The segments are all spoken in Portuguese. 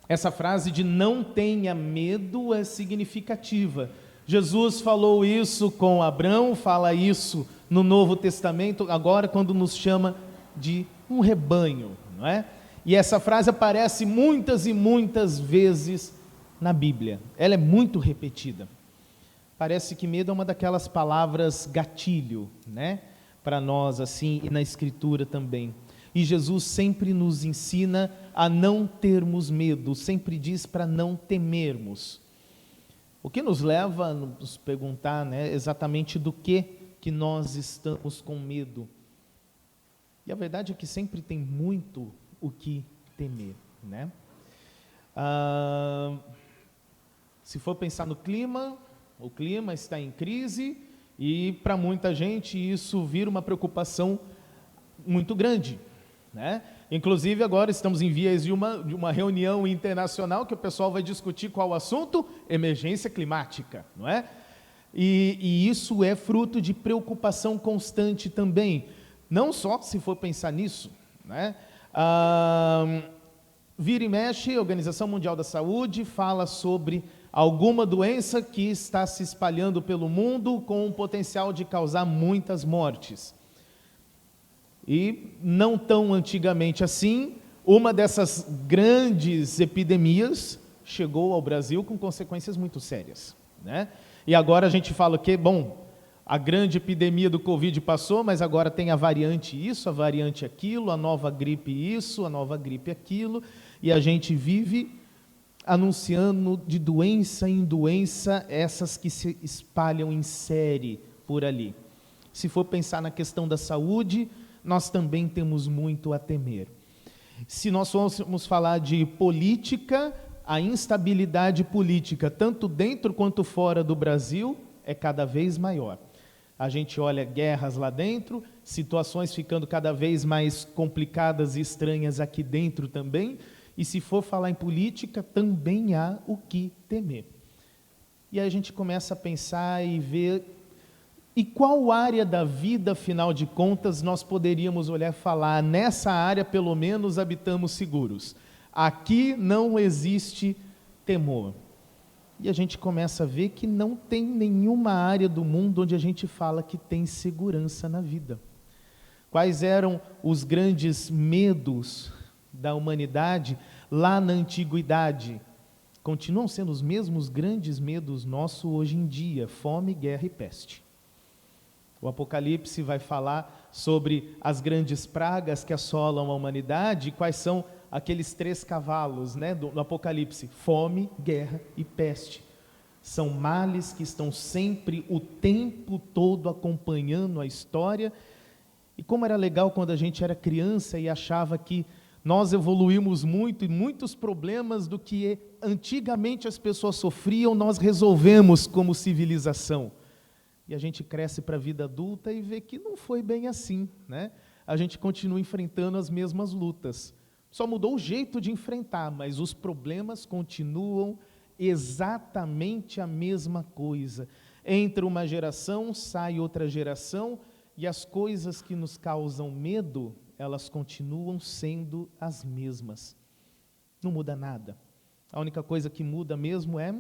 Essa frase de não tenha medo é significativa. Jesus falou isso com Abraão, fala isso no Novo Testamento, agora quando nos chama de um rebanho, não é? E essa frase aparece muitas e muitas vezes na Bíblia. Ela é muito repetida. Parece que medo é uma daquelas palavras gatilho, né? Para nós assim e na Escritura também. E Jesus sempre nos ensina a não termos medo, sempre diz para não temermos. O que nos leva a nos perguntar, né, exatamente do que nós estamos com medo. E a verdade é que sempre tem muito o que temer, né? Se for pensar no clima, o clima está em crise e para muita gente isso vira uma preocupação muito grande, né? Inclusive agora estamos em vias de uma reunião internacional que o pessoal vai discutir qual o assunto? Emergência climática, não é? E isso é fruto de preocupação constante também, não só se for pensar nisso, né? Vira e mexe, a Organização Mundial da Saúde fala sobre alguma doença que está se espalhando pelo mundo com o potencial de causar muitas mortes. E não tão antigamente assim, uma dessas grandes epidemias chegou ao Brasil com consequências muito sérias, né? E agora a gente fala que, bom, a grande epidemia do Covid passou, mas agora tem a variante isso, a variante aquilo, a nova gripe isso, a nova gripe aquilo, e a gente vive anunciando de doença em doença essas que se espalham em série por ali. Se for pensar na questão da saúde, nós também temos muito a temer. Se nós formos falar de política, a instabilidade política, tanto dentro quanto fora do Brasil, é cada vez maior. A gente olha guerras lá dentro, situações ficando cada vez mais complicadas e estranhas aqui dentro também, e se for falar em política, também há o que temer. E aí a gente começa a pensar e ver, e qual área da vida, afinal de contas, nós poderíamos olhar e falar, nessa área pelo menos habitamos seguros. Aqui não existe temor. E a gente começa a ver que não tem nenhuma área do mundo onde a gente fala que tem segurança na vida. Quais eram os grandes medos da humanidade lá na antiguidade? Continuam sendo os mesmos grandes medos nossos hoje em dia: fome, guerra e peste. O Apocalipse vai falar sobre as grandes pragas que assolam a humanidade. Quais são aqueles 3 cavalos, né, do Apocalipse? Fome, guerra e peste. São males que estão sempre, o tempo todo, acompanhando a história. E como era legal quando a gente era criança e achava que nós evoluímos muito e muitos problemas do que antigamente as pessoas sofriam, nós resolvemos como civilização. E a gente cresce para a vida adulta e vê que não foi bem assim, né? A gente continua enfrentando as mesmas lutas. Só mudou o jeito de enfrentar, mas os problemas continuam exatamente a mesma coisa. Entra uma geração, sai outra geração, e as coisas que nos causam medo, elas continuam sendo as mesmas. Não muda nada. A única coisa que muda mesmo é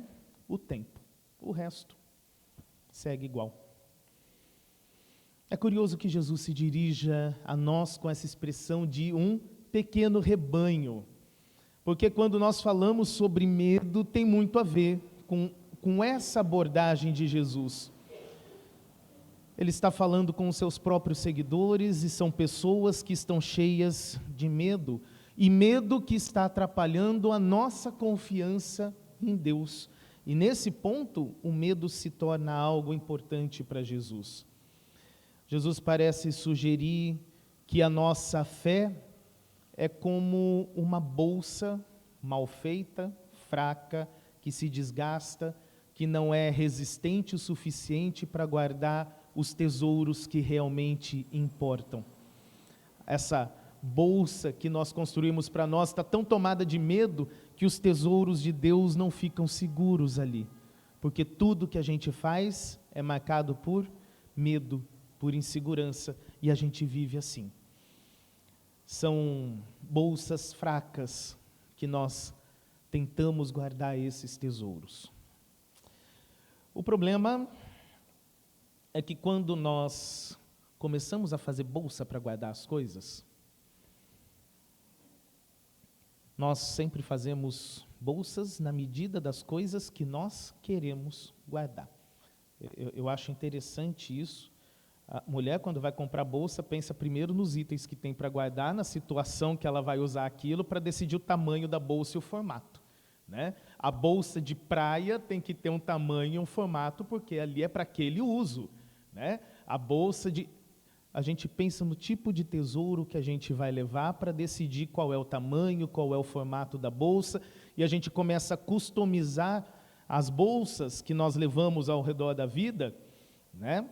o tempo. O resto segue igual. É curioso que Jesus se dirija a nós com essa expressão de um pequeno rebanho, porque quando nós falamos sobre medo, tem muito a ver com essa abordagem de Jesus. Ele está falando com os seus próprios seguidores e são pessoas que estão cheias de medo, e medo que está atrapalhando a nossa confiança em Deus. E nesse ponto, o medo se torna algo importante para Jesus. Jesus parece sugerir que a nossa fé é como uma bolsa mal feita, fraca, que se desgasta, que não é resistente o suficiente para guardar os tesouros que realmente importam. Essa bolsa que nós construímos para nós está tão tomada de medo que os tesouros de Deus não ficam seguros ali, porque tudo que a gente faz é marcado por medo, por insegurança, e a gente vive assim. São bolsas fracas que nós tentamos guardar esses tesouros. O problema é que quando nós começamos a fazer bolsa para guardar as coisas, nós sempre fazemos bolsas na medida das coisas que nós queremos guardar. Eu acho interessante isso. A mulher, quando vai comprar bolsa, pensa primeiro nos itens que tem para guardar, na situação que ela vai usar aquilo, para decidir o tamanho da bolsa e o formato, né? A bolsa de praia tem que ter um tamanho e um formato, porque ali é para aquele uso, né? A bolsa de... A gente pensa no tipo de tesouro que a gente vai levar para decidir qual é o tamanho, qual é o formato da bolsa, e a gente começa a customizar as bolsas que nós levamos ao redor da vida, né?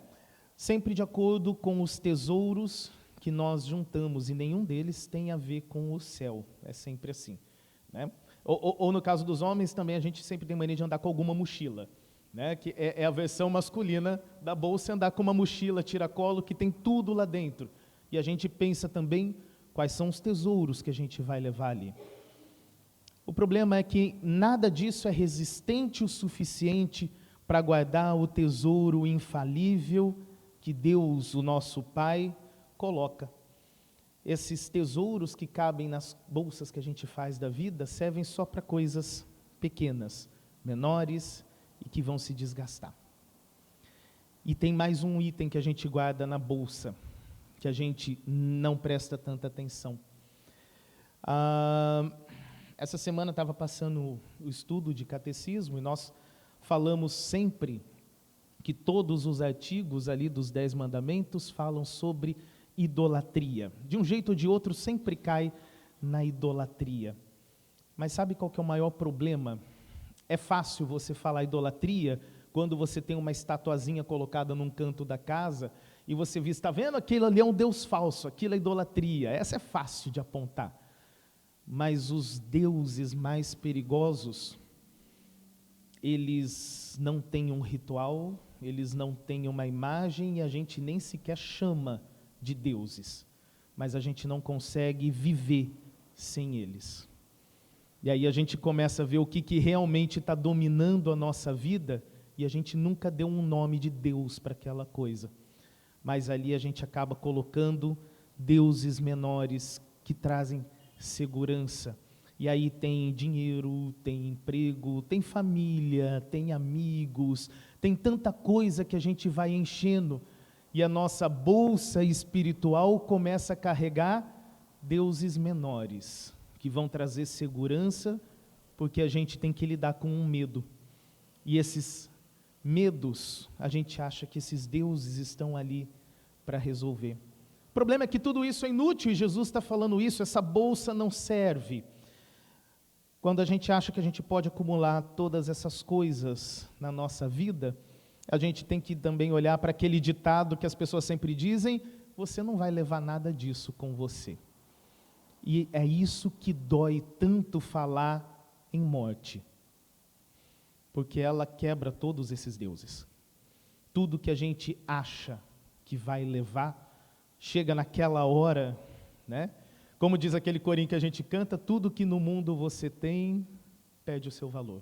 Sempre de acordo com os tesouros que nós juntamos, e nenhum deles tem a ver com o céu, é sempre assim, né? Ou no caso dos homens também, a gente sempre tem mania de andar com alguma mochila, né? Que é a versão masculina da bolsa, andar com uma mochila tiracolo que tem tudo lá dentro, e a gente pensa também quais são os tesouros que a gente vai levar ali. O problema é que nada disso é resistente o suficiente para guardar o tesouro infalível que Deus, o nosso Pai, coloca. Esses tesouros que cabem nas bolsas que a gente faz da vida servem só para coisas pequenas, menores e que vão se desgastar. E tem mais um item que a gente guarda na bolsa, que a gente não presta tanta atenção. Essa semana estava passando o estudo de catecismo e nós falamos sempre que todos os artigos ali dos 10 mandamentos falam sobre idolatria. De um jeito ou de outro, sempre cai na idolatria. Mas sabe qual que é o maior problema? É fácil você falar idolatria quando você tem uma estatuazinha colocada num canto da casa e você vê, está vendo? Aquilo ali é um Deus falso, aquilo é idolatria. Essa é fácil de apontar. Mas os deuses mais perigosos, eles não têm um ritual, eles não têm uma imagem e a gente nem sequer chama de deuses, mas a gente não consegue viver sem eles. E aí a gente começa a ver o que realmente está dominando a nossa vida e a gente nunca deu um nome de Deus para aquela coisa. Mas ali a gente acaba colocando deuses menores que trazem segurança. E aí tem dinheiro, tem emprego, tem família, tem amigos, tem tanta coisa que a gente vai enchendo. E a nossa bolsa espiritual começa a carregar deuses menores, que vão trazer segurança, porque a gente tem que lidar com um medo. E esses medos, a gente acha que esses deuses estão ali para resolver. O problema é que tudo isso é inútil, e Jesus está falando isso, essa bolsa não serve. Quando a gente acha que a gente pode acumular todas essas coisas na nossa vida, a gente tem que também olhar para aquele ditado que as pessoas sempre dizem: você não vai levar nada disso com você. E é isso que dói tanto falar em morte, porque ela quebra todos esses deuses. Tudo que a gente acha que vai levar, chega naquela hora, né? Como diz aquele corinho que a gente canta, tudo que no mundo você tem, perde o seu valor.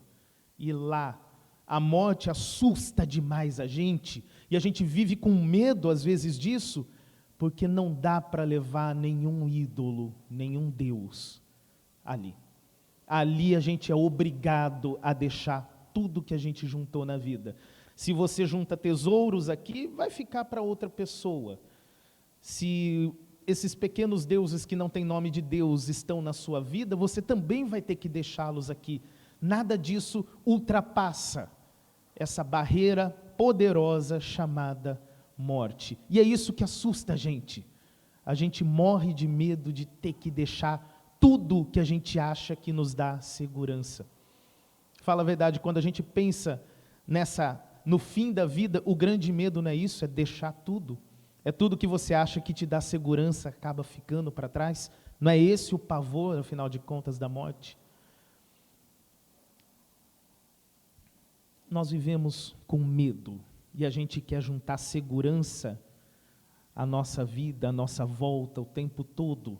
E lá, a morte assusta demais a gente, e a gente vive com medo às vezes disso, porque não dá para levar nenhum ídolo, nenhum Deus ali. Ali a gente é obrigado a deixar tudo que a gente juntou na vida. Se você junta tesouros aqui, vai ficar para outra pessoa. Se esses pequenos deuses que não têm nome de Deus estão na sua vida, você também vai ter que deixá-los aqui. Nada disso ultrapassa essa barreira poderosa chamada morte. E é isso que assusta a gente. A gente morre de medo de ter que deixar tudo que a gente acha que nos dá segurança. Fala a verdade, quando a gente pensa no fim da vida, o grande medo não é isso, é deixar tudo. É tudo que você acha que te dá segurança, acaba ficando para trás. Não é esse o pavor, afinal de contas, da morte? Nós vivemos com medo e a gente quer juntar segurança à nossa vida, à nossa volta, o tempo todo,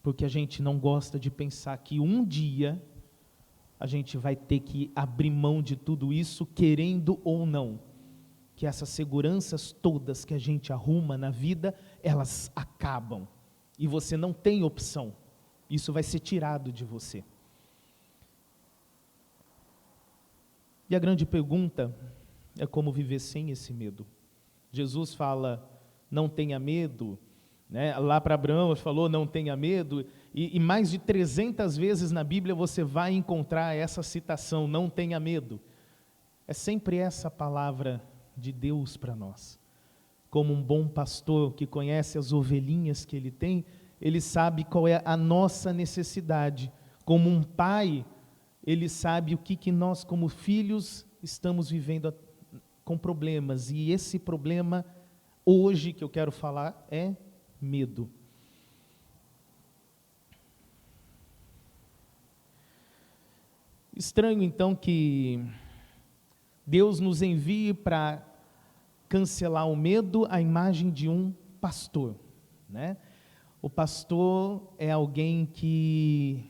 porque a gente não gosta de pensar que um dia a gente vai ter que abrir mão de tudo isso, querendo ou não. Que essas seguranças todas que a gente arruma na vida, elas acabam. E você não tem opção. Isso vai ser tirado de você. E a grande pergunta é como viver sem esse medo. Jesus fala, não tenha medo, né? Lá para Abraão ele falou, não tenha medo, e mais de 300 vezes na Bíblia você vai encontrar essa citação, não tenha medo. É sempre essa palavra de Deus para nós. Como um bom pastor que conhece as ovelhinhas que ele tem, ele sabe qual é a nossa necessidade. Como um pai, ele sabe o que nós como filhos estamos vivendo com problemas, e esse problema hoje que eu quero falar é medo. Estranho então que Deus nos envie para cancelar o medo à imagem de um pastor, né? O pastor é alguém que,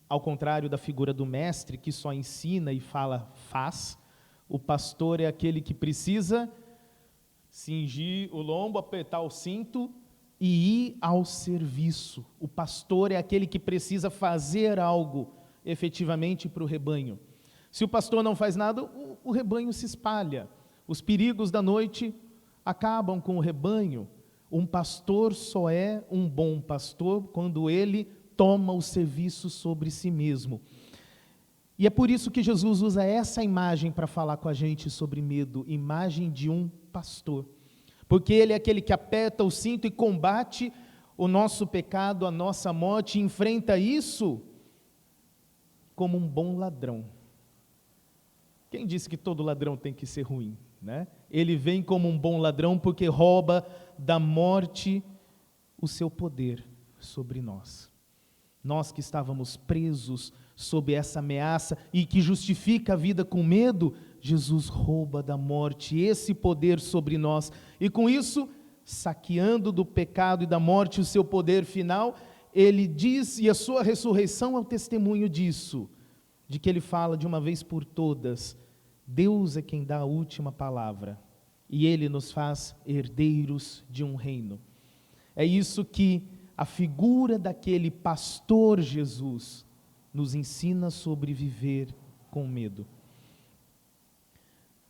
ao contrário da figura do mestre, que só ensina e fala, faz, o pastor é aquele que precisa cingir o lombo, apertar o cinto e ir ao serviço. O pastor é aquele que precisa fazer algo efetivamente para o rebanho. Se o pastor não faz nada, o rebanho se espalha. Os perigos da noite acabam com o rebanho. Um pastor só é um bom pastor quando ele toma o serviço sobre si mesmo. E é por isso que Jesus usa essa imagem para falar com a gente sobre medo, imagem de um pastor. Porque ele é aquele que aperta o cinto e combate o nosso pecado, a nossa morte, e enfrenta isso como um bom ladrão. Quem disse que todo ladrão tem que ser ruim, né? Ele vem como um bom ladrão porque rouba da morte o seu poder sobre nós. Nós que estávamos presos sob essa ameaça e que justifica a vida com medo, Jesus rouba da morte esse poder sobre nós. E com isso, saqueando do pecado e da morte o seu poder final, ele diz, e a sua ressurreição é o testemunho disso, de que ele fala de uma vez por todas, Deus é quem dá a última palavra, e ele nos faz herdeiros de um reino. É isso que a figura daquele pastor Jesus nos ensina sobre viver com medo.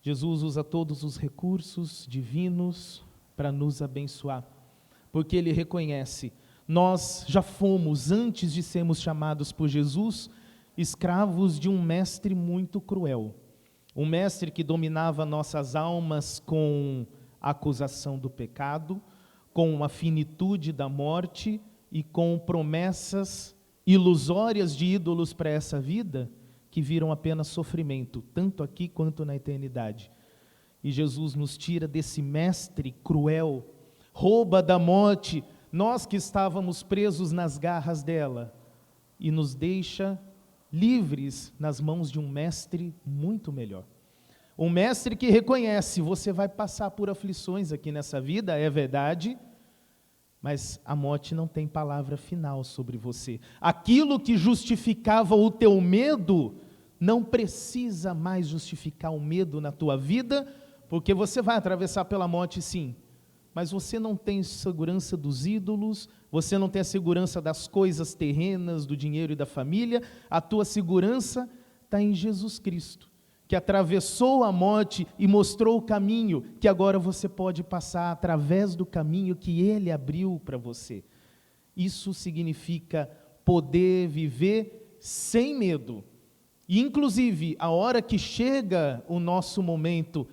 Jesus usa todos os recursos divinos para nos abençoar, porque ele reconhece, nós já fomos, antes de sermos chamados por Jesus, escravos de um mestre muito cruel, um mestre que dominava nossas almas com a acusação do pecado, com a finitude da morte e com promessas ilusórias de ídolos para essa vida, que viram apenas sofrimento, tanto aqui quanto na eternidade. E Jesus nos tira desse mestre cruel, rouba da morte, nós que estávamos presos nas garras dela, e nos deixa livres nas mãos de um mestre muito melhor. Um mestre que reconhece, você vai passar por aflições aqui nessa vida, é verdade, mas a morte não tem palavra final sobre você. Aquilo que justificava o teu medo, não precisa mais justificar o medo na tua vida, porque você vai atravessar pela morte sim, mas você não tem segurança dos ídolos, você não tem a segurança das coisas terrenas, do dinheiro e da família, a tua segurança está em Jesus Cristo, que atravessou a morte e mostrou o caminho, que agora você pode passar através do caminho que Ele abriu para você. Isso significa poder viver sem medo. E inclusive, a hora que chega o nosso momento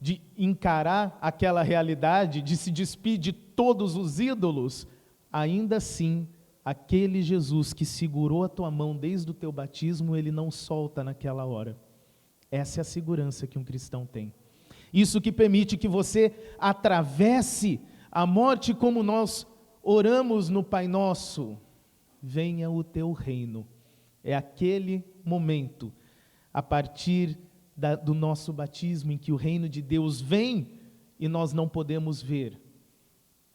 de encarar aquela realidade, de se despir de todos os ídolos, ainda assim, aquele Jesus que segurou a tua mão desde o teu batismo, Ele não solta naquela hora. Essa é a segurança que um cristão tem. Isso que permite que você atravesse a morte como nós oramos no Pai Nosso. Venha o teu reino. É aquele momento, a partir do nosso batismo, em que o reino de Deus vem e nós não podemos ver.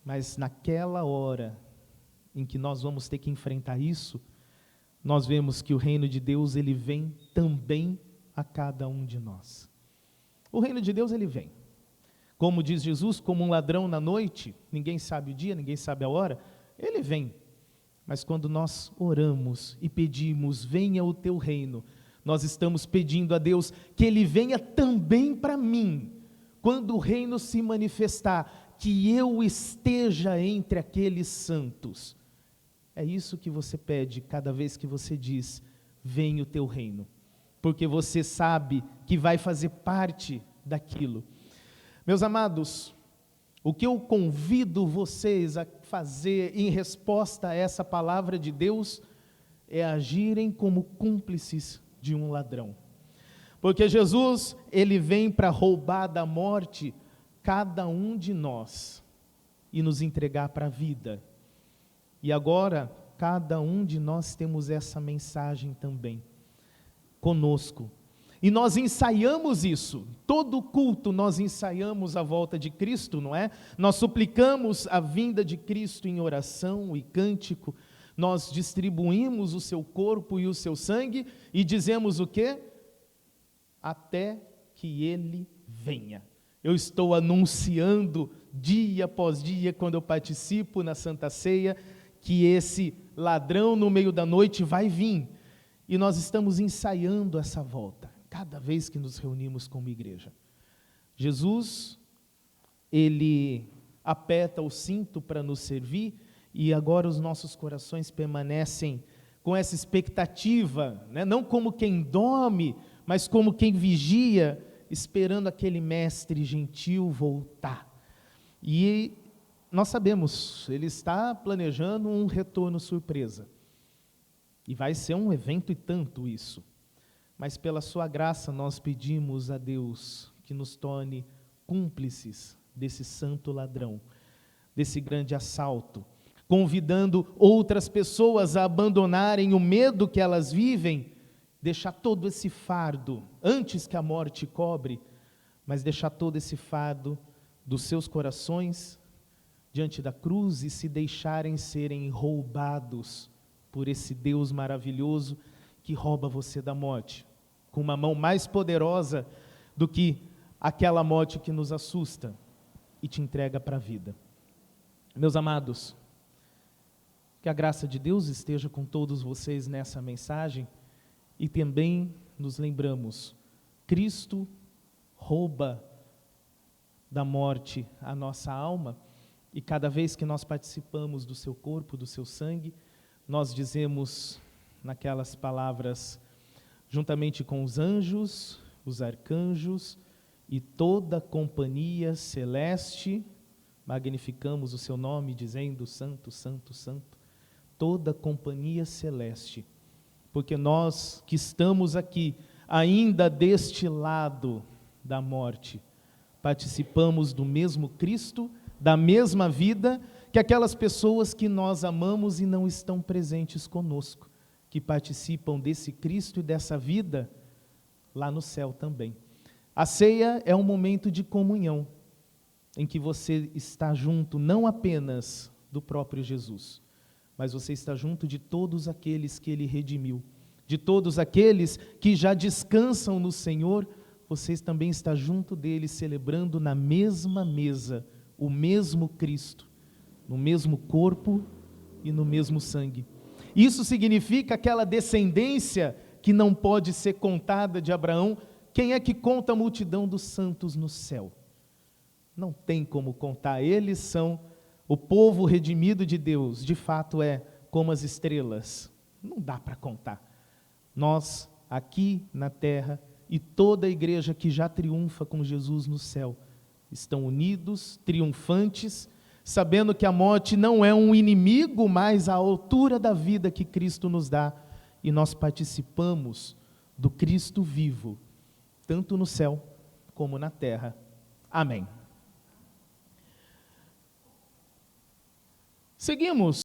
Mas naquela hora em que nós vamos ter que enfrentar isso, nós vemos que o reino de Deus, ele vem também a cada um de nós. O reino de Deus, ele vem. Como diz Jesus, como um ladrão na noite, ninguém sabe o dia, ninguém sabe a hora, ele vem. Mas quando nós oramos e pedimos, venha o teu reino, nós estamos pedindo a Deus que ele venha também para mim. Quando o reino se manifestar, que eu esteja entre aqueles santos. É isso que você pede cada vez que você diz, venha o teu reino. Porque você sabe que vai fazer parte daquilo. Meus amados, o que eu convido vocês a fazer em resposta a essa palavra de Deus é agirem como cúmplices de um ladrão. Porque Jesus, ele vem para roubar da morte cada um de nós e nos entregar para a vida. E agora, cada um de nós temos essa mensagem também, conosco. E nós ensaiamos isso, todo culto nós ensaiamos a volta de Cristo, não é? Nós suplicamos a vinda de Cristo em oração e cântico, nós distribuímos o seu corpo e o seu sangue e dizemos o quê? Até que Ele venha. Eu estou anunciando dia após dia, quando eu participo na Santa Ceia, que esse ladrão no meio da noite vai vir. E nós estamos ensaiando essa volta, cada vez que nos reunimos como igreja. Jesus, ele aperta o cinto para nos servir, e agora os nossos corações permanecem com essa expectativa, né? Não como quem dorme, mas como quem vigia, esperando aquele mestre gentil voltar. E nós sabemos, ele está planejando um retorno surpresa. E vai ser um evento e tanto isso. Mas pela sua graça nós pedimos a Deus que nos torne cúmplices desse santo ladrão, desse grande assalto, convidando outras pessoas a abandonarem o medo que elas vivem, deixar todo esse fardo, antes que a morte cobre, mas deixar todo esse fardo dos seus corações diante da cruz e se deixarem serem roubados por esse Deus maravilhoso que rouba você da morte, com uma mão mais poderosa do que aquela morte que nos assusta e te entrega para a vida. Meus amados, que a graça de Deus esteja com todos vocês nessa mensagem e também nos lembramos, Cristo rouba da morte a nossa alma e cada vez que nós participamos do seu corpo, do seu sangue, nós dizemos naquelas palavras, juntamente com os anjos, os arcanjos e toda a companhia celeste, magnificamos o seu nome dizendo santo, santo, santo, toda a companhia celeste, porque nós que estamos aqui, ainda deste lado da morte, participamos do mesmo Cristo, da mesma vida que aquelas pessoas que nós amamos e não estão presentes conosco, que participam desse Cristo e dessa vida lá no céu também. A ceia é um momento de comunhão, em que você está junto não apenas do próprio Jesus, mas você está junto de todos aqueles que Ele redimiu, de todos aqueles que já descansam no Senhor, vocês também estão junto deles, celebrando na mesma mesa, o mesmo Cristo, no mesmo corpo e no mesmo sangue. Isso significa aquela descendência que não pode ser contada de Abraão. Quem é que conta a multidão dos santos no céu? Não tem como contar, eles são o povo redimido de Deus, de fato é como as estrelas, não dá para contar. Nós, aqui na terra, e toda a igreja que já triunfa com Jesus no céu, estão unidos, triunfantes, sabendo que a morte não é um inimigo, mas a altura da vida que Cristo nos dá, e nós participamos do Cristo vivo, tanto no céu como na terra. Amém. Seguimos.